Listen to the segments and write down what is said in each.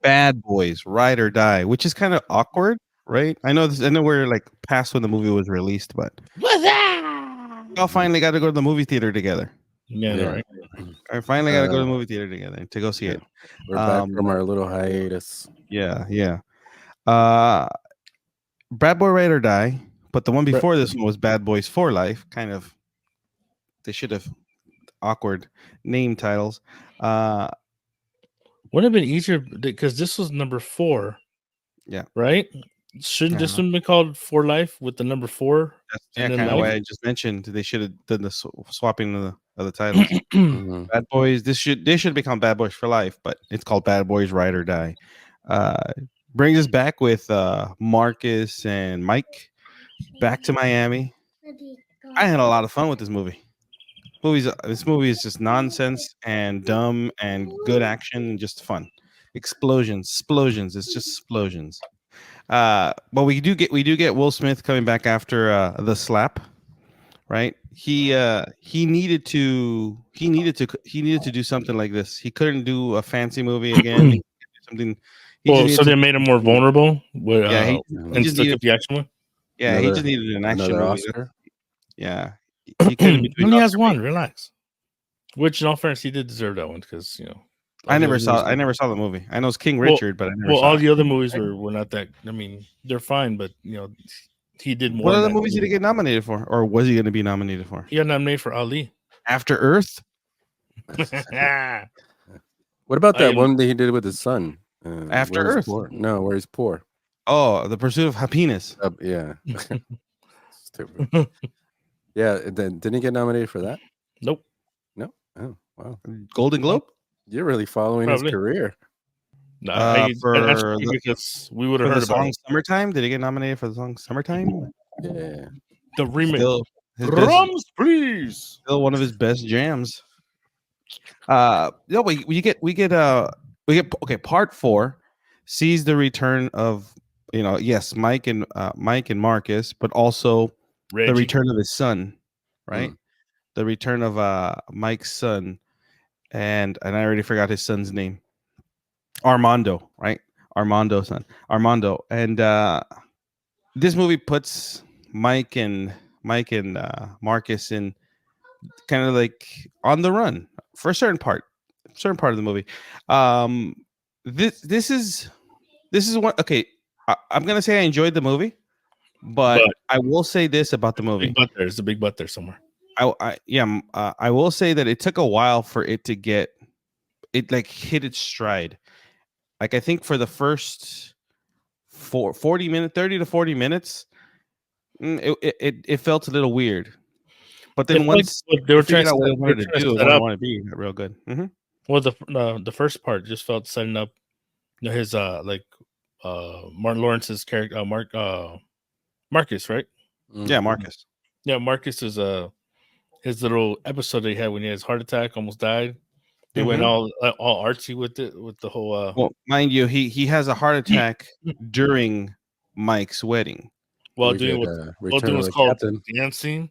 Bad Boys, Ride or Die, which is kind of awkward, right? I know this. I know we're like past when the movie was released, but What's that? we all finally got to go to the movie theater together. Yeah, no, Yeah. right? I finally got to go to Uh, the movie theater together to go see yeah. it. We're back from our little hiatus. Yeah, yeah. Uh, Bad Boy Ride or Die, but the one before this one was Bad Boys for Life. Kind of, they should have awkward name titles. Would have been easier because this was number 4. Yeah. Right? Shouldn't this one be called For Life with the number 4? That's And then kind of life? why I just mentioned they should have done the swapping of the titles. Mhm. Bad Boys. They should become Bad Boys for Life, but it's called Bad Boys Ride or Die. Brings us back with Marcus and Mike back to Miami. I had a lot of fun with this movie. This movie is just nonsense and dumb and good action and just fun. Explosions. It's just explosions. But we do get Will Smith coming back after the slap, right? He needed to do something like this. He couldn't do a fancy movie again. Something. So they made him more vulnerable. With, Yeah, and still kept the action one. Yeah, he just needed an action movie. Oscar. Yeah, he couldn't be. He only has one. Relax. Which, in all fairness, he did deserve that one because I never saw the movie. I know it's King Richard, but I never saw all it. the other movies were not that. I mean, they're fine, but he did more. What other movies did he get nominated for, or was he going to be nominated for? He got nominated for Ali. After Earth. What about that one that he did with his son? After Earth. No, where he's poor. Oh, The Pursuit of Happiness. Yeah. Stupid. Yeah. Didn't he get nominated for that? Nope. No. Oh, wow. Golden Globe. You're really following his career. Because we would have heard the song about "Summertime." Did he get nominated for the song "Summertime"? Yeah. The remix. Drums, please. Still one of his best jams. We get okay. Part 4 sees the return of yes, Mike and Marcus, but also Reggie. the return of his son, right? The return of Mike's son, and I already forgot his son's name. Armando, right? Armando's son. Armando. And this movie puts Mike and Marcus in kind of like on the run for a certain part of the movie. This is one. Okay, I'm gonna say I enjoyed the movie, but I will say this about the movie. There's a big butt there somewhere. I will say that it took a while for it to get it like hit its stride. Like I think for the first 30 to 40 minutes, it felt a little weird. But then once they were trying out what they wanted to do, it up, wanted to be real good. Mm-hmm. Well, the first part just felt setting up his Martin Lawrence's character, Marcus, right? Yeah, Marcus. Yeah, Marcus is his little episode that he had when he had his heart attack, almost died. They went all artsy with it, with the whole. Well, mind you, he has a heart attack during Mike's wedding. While doing what's called dancing.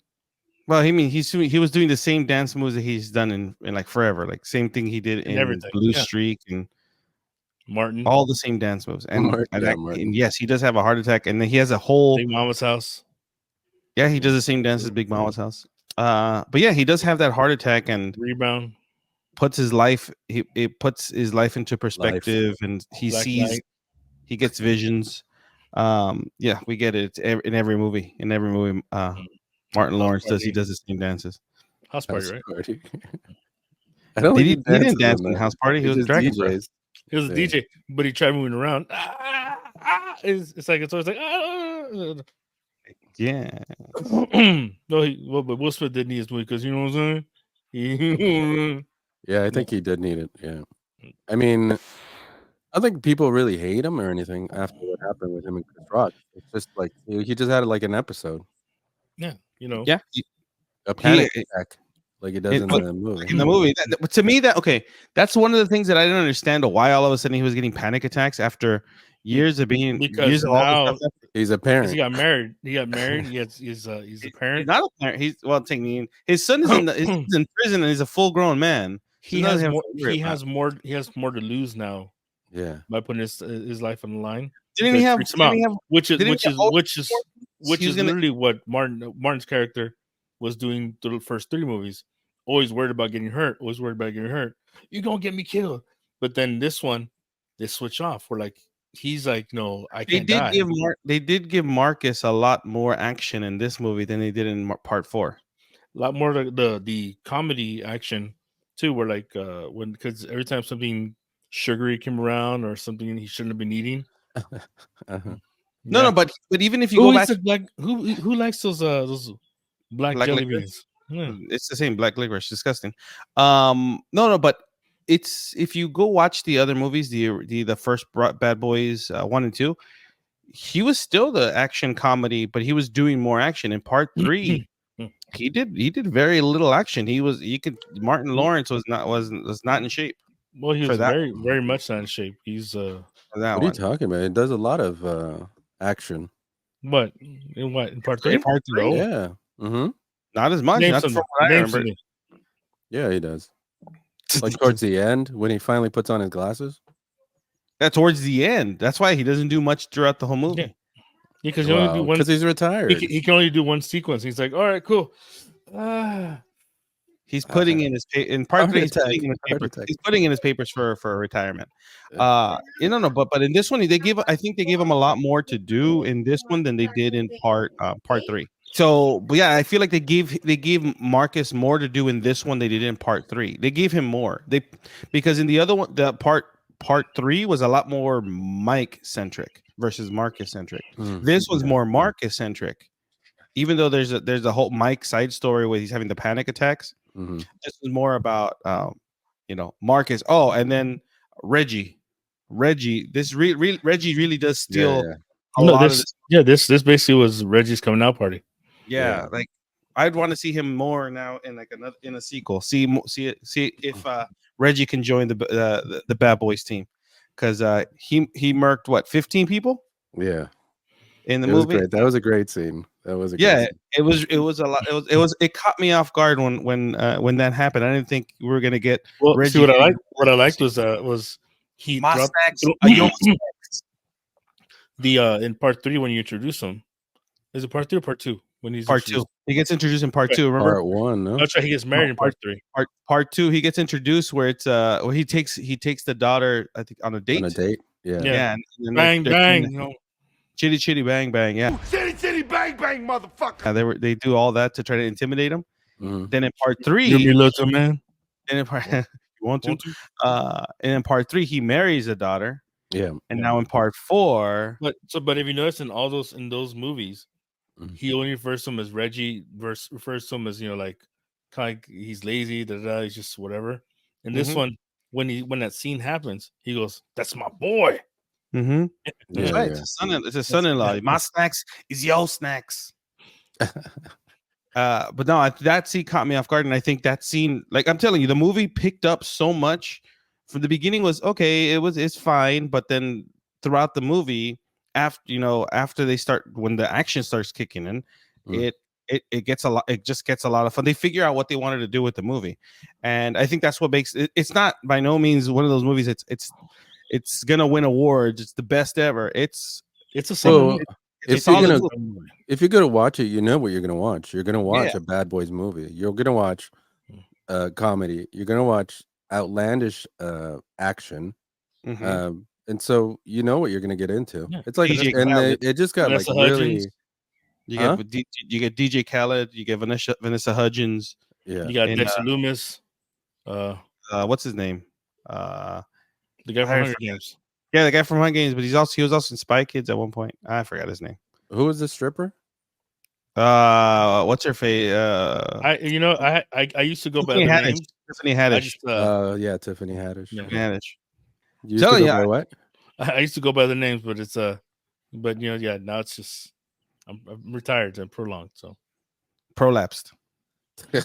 Well, he was doing the same dance moves that he's done in like forever, like same thing he did in Blue Streak and Martin, all the same dance moves. And yes, he does have a heart attack, and then he has a whole Big Mama's house. Yeah, he does the same dance as Big Mama's house. But yeah, he does have that heart attack and rebound. Puts his life into perspective, and he gets visions. Yeah, we get it. It's in every movie. Martin Lawrence does the same dances. House Party, right? I don't. He didn't dance in House Party. He was Dragon Breath. He was a DJ, but he tried moving around. It's always like. Yeah. No, but Will Smith did need his movie because you know what I'm saying. Yeah, I think he did need it. Yeah, I mean, I think people really hate him or anything after what happened with him and Chris Rock. It's just like he just had like an episode. Yeah, Yeah, a panic attack like it does in the movie. In the movie, to me, that's one of the things that I didn't understand. Why all of a sudden he was getting panic attacks after years of being because now he's a parent. He got married. He's a parent. He's not a parent. His son is in prison and he's a full grown man. He has more to lose now Yeah. by putting his life on the line. Didn't he That have? freaks him Didn't out. he have? Which is didn't he which have is all which is which he was is gonna- literally what Martin's character was doing through the first 3 movies. Always worried about getting hurt. Always worried about getting hurt. You're gonna get me killed. But then this one, they switch off. We're like, he's like, no, I They can't did die. give they did give Marcus a lot more action in this movie than they did in part 4. A lot more the comedy action too. Where like when because every time something sugary came around or something he shouldn't have been eating. Uh-huh. No, but even if you who go eats back, the black? Who likes those black Black jelly licorice? beans? Yeah. it's the same black licorice, disgusting. No, but it's if you go watch the other movies, the first Bad Boys 1 and 2, he was still the action comedy, but he was doing more action. In part 3, he did very little action. Martin Lawrence was not in shape Well, he for was that very much not in shape. He's for that What are you one. talking about? It does a lot of action. what in part 3? In part 3, Yeah. Mm-hmm. not as much. Name Not some. from what I Name remember. some. Yeah, he does. Like towards the end when he finally puts on his glasses. That towards the end. That's why he doesn't do much throughout the whole movie. Yeah. Because he only do one. Because he's retired. He can only do one sequence. He's like, all right, cool. He's putting in his in part Heart 3. He's attack, putting in his heart papers. attack. He's putting in his papers for retirement. No, but in this one, I think they gave him a lot more to do in this one than they did in part 3. So, but yeah, I feel like they gave Marcus more to do in this one than they did in part 3. They gave him more. Because in the other one, the part 3 was a lot more Mike centric versus Marcus centric. This was more Marcus centric. Even though there's a whole Mike side story where he's having the panic attacks. This is more about Marcus. Oh, and then Reggie. This Reggie really does steal a lot of this. Yeah, this basically was Reggie's coming out party. Yeah, like I'd want to see him more now in like in a sequel. See if Reggie can join the Bad Boys team, because he murked what 15 people. Yeah, in the it movie. Was great. That was a great scene. That was a yeah. Great scene. It was a lot. It caught me off guard when that happened. I didn't think we were gonna get. Well, Reggie see what I liked was he My dropped snacks. the in part 3 when you introduce him. Is it part 3 or part 2? When he's Part 2. He gets introduced in part 2. Remember? Part 1. No, that's right. He gets married in part 3. Part 2. He gets introduced where it's where he takes the daughter, I think, on a date. On a date. Yeah. Yeah. And Bang bang. You know. Chitty chitty bang bang. Yeah. Chitty chitty bang bang, motherfucker. They do all that to try to intimidate him. Then in part 3, You'll be little man. Then in part you want to? And in part 3, he marries a daughter. Yeah. And now in part 4, but if you notice in those movies, he only refers to him as Reggie, refers to him as like kind of he's lazy, he's just whatever. And this one, when that scene happens, he goes, "That's my boy." Mm-hmm. That's right. Yeah. It's a son-in-law. My snacks is your snacks. But no, that scene caught me off guard, and I think that scene, like I'm telling you, the movie picked up so much. From the beginning was okay, it's fine, but then throughout the movie, after they start, when the action starts kicking in, it gets a lot. It just gets a lot of fun. They figure out what they wanted to do with the movie, and I think that's what makes it. It's not by no means one of those movies. It's gonna win awards. It's the best ever. It's a solid. If you're gonna watch it, you know what you're gonna watch. You're gonna watch a Bad Boys movie. You're gonna watch comedy. You're gonna watch outlandish action. And so you know what you're gonna get into. Yeah. It's like it just got Vanessa like really. Hudgens. You get DJ Khaled. You get Vanessa Hudgens. Yeah, you got Dexter Loomis. What's his name? The guy from Hunger Games. Yeah, the guy from Hunger Games, but he was also in Spy Kids at one point. I forgot his name. Who was the stripper? What's her face? I used to go by the names. Tiffany Haddish. Tiffany Haddish. Yeah. Haddish. You used to go by what? I used to go by the names, but it's now it's just I'm retired and prolonged, so prolapsed.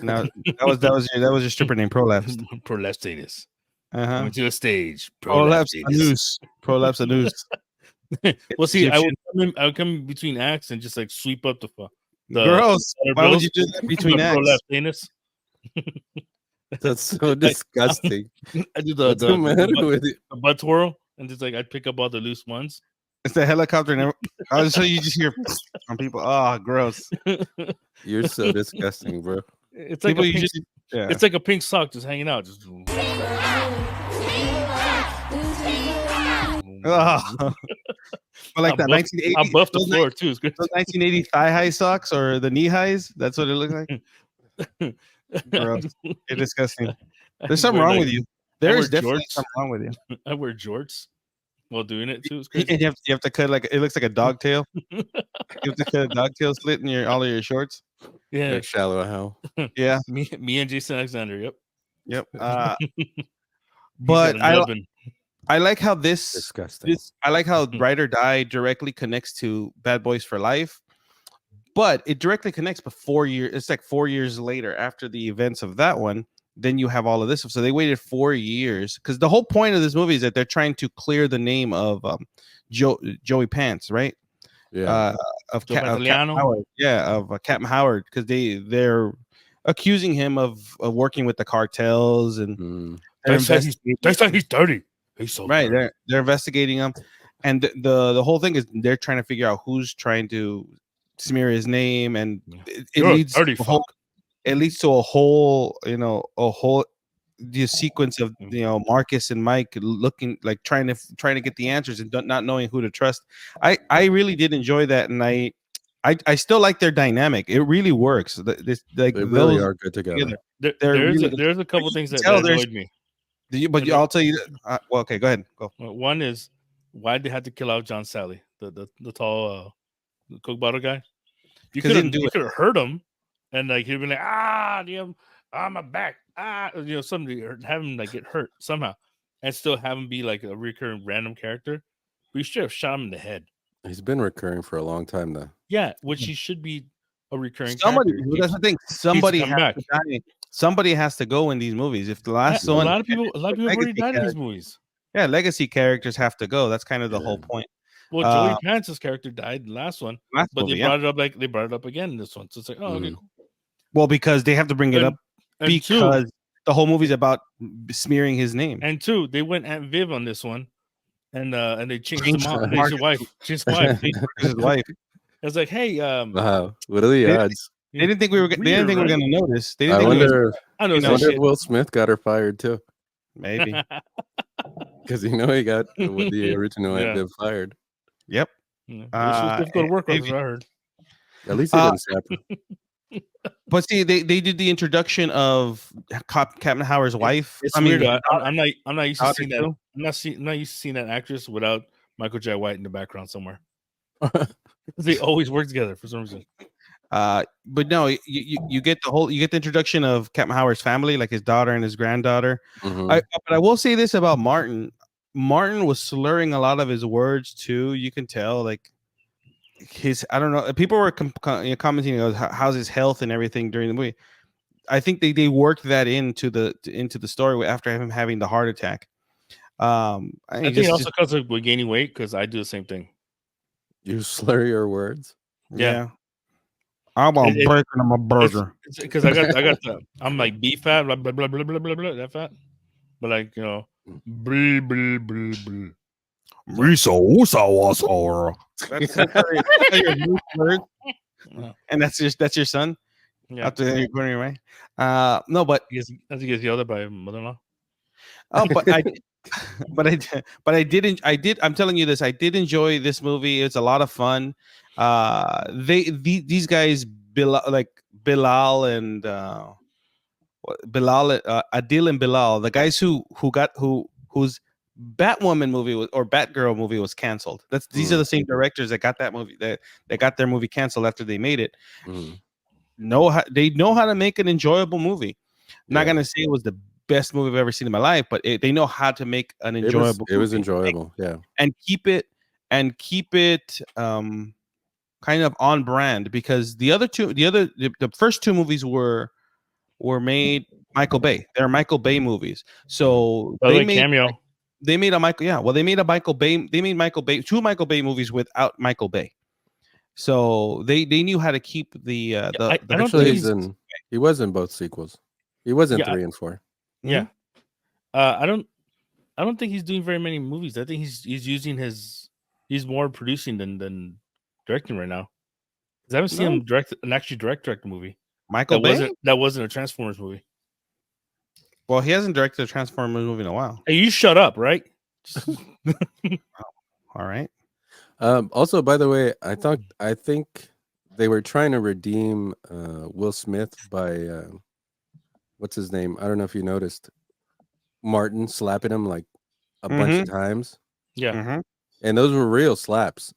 Now that was your stripper name, prolapsed. Prolapsed anus. Coming to a stage. Prolapse anus. Prolapse anus. Well, see, I would come between acts and just like sweep up the girls. Why would you do that between acts? Prolapse anus. That's so disgusting. I do the butt twirl. and just like I'd pick up all the loose ones. It's the helicopter. Never. Oh, so you just hear on people. Oh, gross. You're so disgusting, bro. It's like People a pink, usually. Yeah. it's like a pink sock just hanging out. Just Oh. But like that 1980. I buffed the those floor too. It's great. Those 1980 thigh high socks or the knee highs. That's what it looks like. Gross. You're disgusting. There's something wrong with you. There is definitely something wrong with you. I wear jorts while doing it too. It's crazy. And you have to cut like it looks like a dog tail. You have to cut a dog tail slit in all of your shorts. Yeah, Like shallow hell. Yeah. me and Jason Alexander. Yep. But I like how Disgusting. I like how Ride or Die directly connects to Bad Boys for Life, but it directly connects. But 4 years, it's like 4 years later after the events of that one. Then you have all of this stuff. So they waited 4 years because the whole point of this movie is that they're trying to clear the name of Joey Pants, right? Yeah. Of Captain Howard. Yeah, of Captain Howard because they're accusing him of working with the cartels and they say he's dirty. He's so right. dirty. They're investigating him, and the whole thing is they're trying to figure out who's trying to smear his name, and it leads to a whole the sequence of Marcus and Mike looking like trying to get the answers and not knowing who to trust. I really did enjoy that, and I still like their dynamic. It really works. They really are good together. There's a couple things that annoyed me. I'll tell you. Well, okay, go ahead. Go. One is why they had to kill out John Sally, the tall Coke bottle guy. You could have hurt him, and like he'd been like, my back, somebody have him like get hurt somehow, and still have him be like a recurring random character. We should have shot him in the head. He's been recurring for a long time though. Yeah, which he should be a recurring. Somebody, character. that's the thing. Somebody has to die. Somebody has to go in these movies. If the last one, a lot of people already died in these movies. Yeah, legacy characters have to go. That's kind of the whole point. Well, Joey Pants' character died in the last one, but they brought it up again in this one. So it's like, okay, cool. Well, because they have to bring it up because the whole movie's about smearing his name. And two, they went Aunt Viv on this one, and they changed him out. His wife. His wife. I was like, hey, wow, what are the odds? They didn't think we were. They didn't think we were going to notice. They didn't I think wonder if Will Smith got her fired too. Maybe because he got the original Aunt Viv fired. Yep. It was difficult to work with. I heard. At least they didn't snap her. But see, they did the introduction of Captain Howard's wife. It's weird. I'm not used to seeing that. I'm not used to seeing that actress without Michael J. White in the background somewhere. They always work together for some reason. But no, you get the introduction of Captain Howard's family, like his daughter and his granddaughter. But I will say this about Martin. Martin was slurring a lot of his words too. You can tell, like I don't know. People were commenting, how's his health and everything during the movie. I think they worked that into the story after him having the heart attack. I think it also comes with gaining weight because I do the same thing. You slur your words. Yeah. I'm on bacon on my burger because I got I'm like beef fat, blah blah blah blah blah blah blah that fat, but like blah blah blah blah. And that's your son. Yeah, after you're going away. No, but I think he gets yelled at by mother-in-law. Oh, but I did. I'm telling you this. I did enjoy this movie. It's a lot of fun. These guys, Bilal and Adil and Bilal, the guys whose Batwoman movie or Batgirl movie was canceled. These are the same directors that got that movie that got their movie canceled after they made it. They know how to make an enjoyable movie. I'm not gonna say it was the best movie I've ever seen in my life, but they know how to make an enjoyable. It was enjoyable, yeah, and keep it kind of on brand, because the first two movies were made Michael Bay. They're Michael Bay movies, so they made cameo. They made a Michael, yeah. Well, they made two Michael Bay movies without Michael Bay. So they knew how to keep the actually he was in both sequels. He was in 3 and 4. Yeah. I don't I don't think he's doing very many movies. I think he's using he's more producing than directing right now. 'Cause I haven't seen him direct a movie. Michael Bay? That wasn't a Transformers movie. Well, he hasn't directed a Transformers movie in a while. Hey, you shut up, right? All right. Also, by the way, I think they were trying to redeem Will Smith by what's his name? I don't know if you noticed. Martin slapping him like a bunch of times. Yeah. Mm-hmm. And those were real slaps.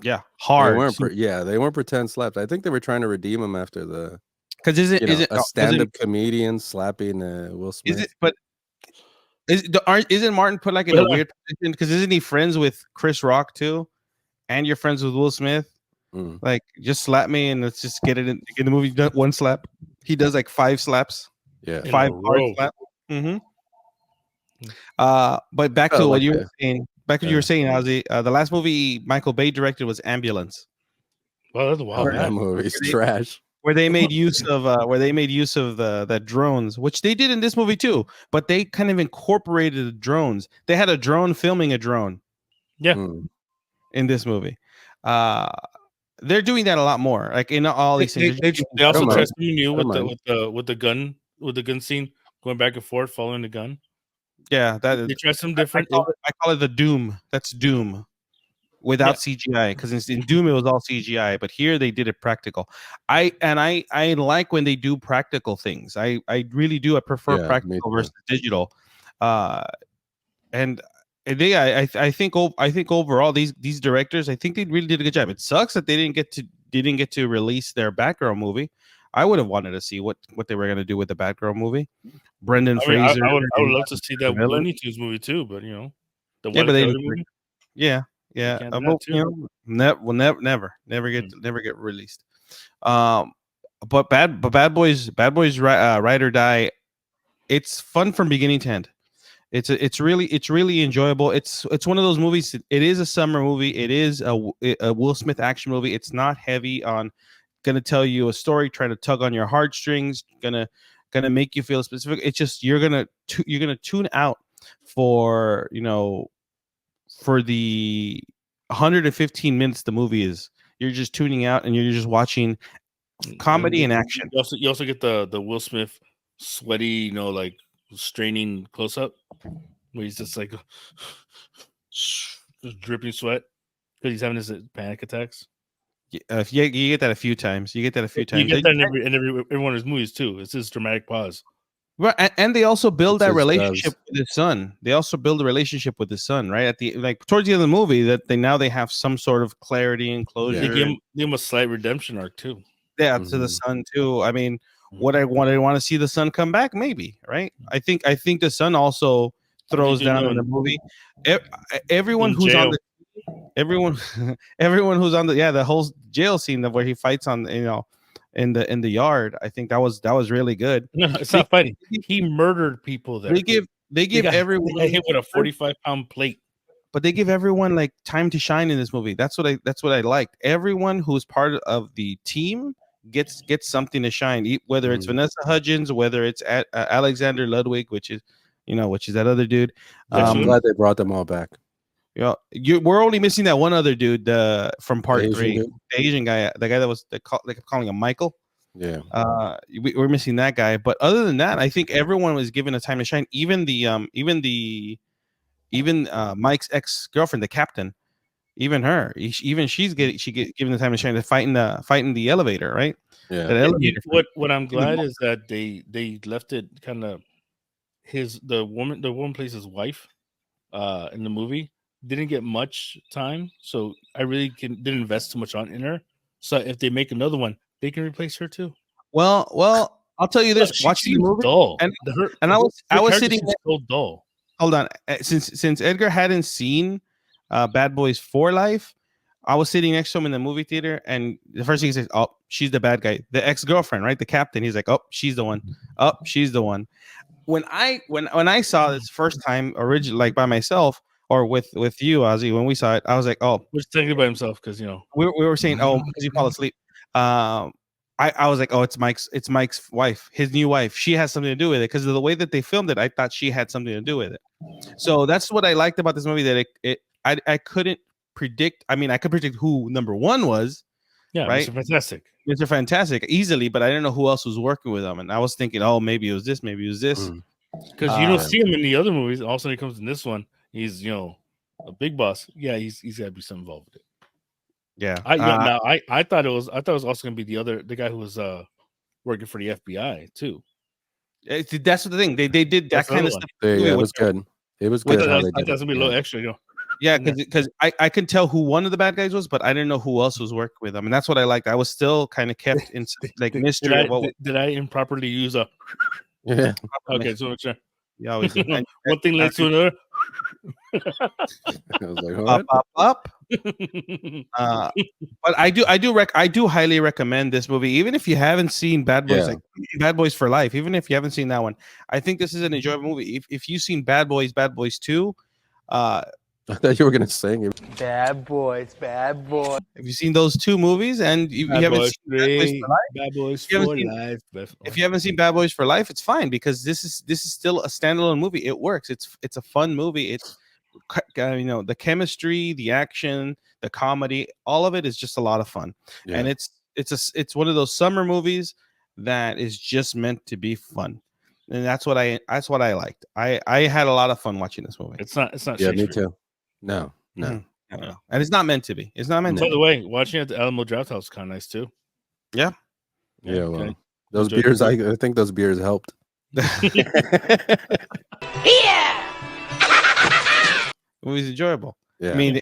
Yeah, hard. They weren't pretend slaps. I think they were trying to redeem him after the Because is it a stand-up comedian slapping Will Smith? Is it? But isn't Martin put like in a weird position? Because isn't he friends with Chris Rock too? And you're friends with Will Smith. Like, just slap me and let's just get it in the movie. One slap. He does like 5 slaps. Yeah, 5 hard slaps. Mm-hmm. But back to what you were saying. Back to what you were saying, Ozzy. The last movie Michael Bay directed was Ambulance. Well, that's wild. That movie's trash. Where they made use of the drones, which they did in this movie too, but they kind of incorporated the drones. They had a drone filming a drone. Yeah. In this movie. They're doing that a lot more. Like in all these things. They also tried something new with the gun scene, going back and forth, following the gun. Yeah, they tried something different. I call it the Doom. That's Doom without CGI, because in Doom it was all CGI, but here they did it practical. I like when they do practical things. I really do. I prefer practical versus digital. And I think overall these directors, I think they really did a good job. It sucks that they didn't get to release their Batgirl movie. I would have wanted to see what they were going to do with the Batgirl movie. Brendan Fraser. I would love to see that Looney Tunes movie too, but the movie. Yeah. Never get released. But Bad Boys Ride or Die. It's fun from beginning to end. It's really enjoyable. It's one of those movies. It is a summer movie. It is a Will Smith action movie. It's not heavy on gonna tell you a story, trying to tug on your heartstrings, gonna make you feel specific. It's just you're gonna tune out for the 115 minutes the movie is. You're just tuning out and you're just watching comedy and action. You also get the Will Smith sweaty, like straining close up where he's just like just dripping sweat because he's having his panic attacks. You get that a few times. You get that in every one of his movies too. It's this dramatic pause. Right, and they also build that relationship with his son. They also build a relationship with his son, right? At the towards the end of the movie, that they have some sort of clarity and closure. They give him a slight redemption arc too. Yeah, to the son too. I mean, what I want to see the son come back, maybe, right? I think the son also throws down in the movie. Everyone who's on the everyone who's on the whole jail scene where he fights on in the yard. I think that was really good. No, it's not fighting. He murdered people there. They give everyone hit with a 45-pound plate. But they give everyone like time to shine in this movie. That's what I liked. Everyone who's part of the team gets something to shine. Whether it's Vanessa Hudgens, whether it's Alexander Ludwig, which is that other dude. I'm glad they brought them all back. We're only missing that one other dude from part 3, the Asian guy, the guy that they kept calling him Michael. Yeah. We're missing that guy, but other than that, I think everyone was given a time to shine. Even Mike's ex-girlfriend, the captain, even her, she's given the time to shine to fighting the elevator, right? Yeah. What I'm glad is that they left it kind of the woman plays his wife in the movie. Didn't get much time, so I really didn't invest too much in her. So if they make another one, they can replace her too. Well, I'll tell you this: watching the movie, dull. And I was sitting so dull. Hold on, since Edgar hadn't seen Bad Boys for Life, I was sitting next to him in the movie theater, and the first thing he says, "Oh, she's the bad guy, the ex-girlfriend, right? The captain." He's like, "Oh, she's the one. Oh, she's the one." When I saw this first time, originally, like by myself. Or with you, Ozzy, when we saw it, I was like, "Oh," was thinking about himself because we were saying, "Oh," because you fall asleep. I was like, "Oh, it's Mike's wife, his new wife. She has something to do with it." Because of the way that they filmed it, I thought she had something to do with it. So that's what I liked about this movie, that I couldn't predict. I mean, I could predict who number one was, Yeah, right? Mr. Fantastic. Mr. Fantastic easily, but I didn't know who else was working with him, and I was thinking, oh, maybe it was this, maybe it was this. Because you don't see him in the other movies. All of a sudden, he comes in this one. He's a big boss. Yeah, he's got to be some involved with it. Yeah. I thought it was also gonna be the guy who was working for the FBI too. That's the thing. They did that kind of stuff. Yeah, it was good. It was good. I thought that was gonna be a little extra, Yeah, because I could tell who one of the bad guys was, but I didn't know who else was working with them, and that's what I liked. I was still kind of kept in like mystery. Did I improperly use a? Yeah. Okay, so sure. You always do. One thing leads to another. I was like, up. But I do highly recommend this movie, even if you haven't seen Bad Boys, like Bad Boys for Life. Even if you haven't seen that one, I think this is an enjoyable movie. If you've seen Bad Boys 2, I thought you were gonna sing it. Bad Boys. Have you seen those two movies and you haven't seen Bad Boys for Life? If you haven't seen Bad Boys for Life, it's fine, because this is still a standalone movie. It works. It's a fun movie. It's the chemistry, the action, the comedy, all of it is just a lot of fun. Yeah. And it's one of those summer movies that is just meant to be fun. And that's what I liked. I had a lot of fun watching this movie. It's not Yeah, me too. No. And it's not meant to be. It's not meant to be. By the way, watching at the Alamo Draft House is kind of nice too. Yeah. Yeah, well, those beers, I think those beers helped. Yeah. It was enjoyable. Yeah. I mean,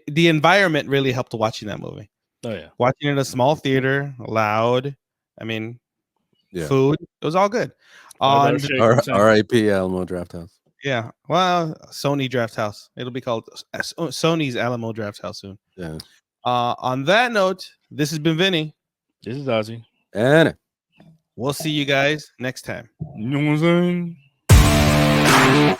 the environment really helped watching that movie. Oh yeah. Watching it in a small theater, loud. I mean, food. It was all good. On R.I.P. Alamo Draft House. Yeah. Well, Sony Draft House. It'll be called Sony's Alamo Draft House soon. Yeah. On that note, this has been Vinny. This is Ozzy. And we'll see you guys next time. You know what I'm saying?